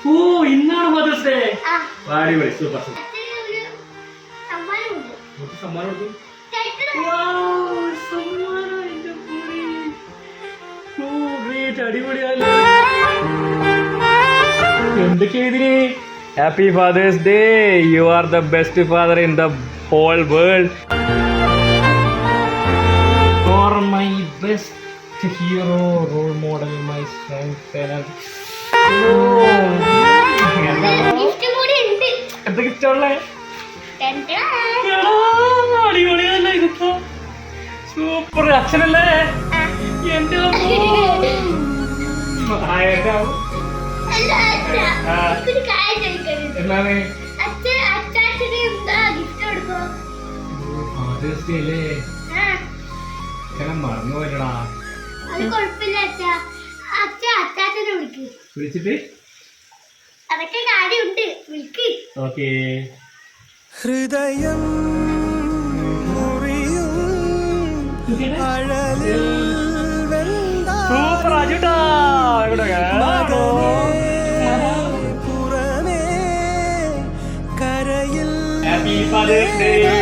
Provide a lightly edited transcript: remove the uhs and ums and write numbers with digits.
ഓ ഇന്നാണ് mother's day. അടിപൊളി, super super. സമ്മാനം കൊടുത്തു. അടിപൊളിയല്ലേ. എന്തൊക്കെയാ ഇതിന്? Happy father's day. You are the best father in the whole world. You are my best hero, role model, my strength. എന്തൊക്കെ ഇഷ്ടമുള്ളേ? അടിപൊളിയല്ലേ ഇതൊക്കെ. സൂപ്പർ. അച്ഛനല്ലേ? എന്റെ എന്താണ് ഫാദേഴ്സ് ഡേ അല്ലേ? മറന്നു പോയടാ. വിളിച്ചിട്ട് അതൊക്കെ കാര്യമുണ്ട്. ഓക്കേ. ഹൃദയം സൂപ്പർ ആജുട്ടാ. പുറമേ കരയിൽ ഹാപ്പി ഫാദേഴ്സ് ഡേ.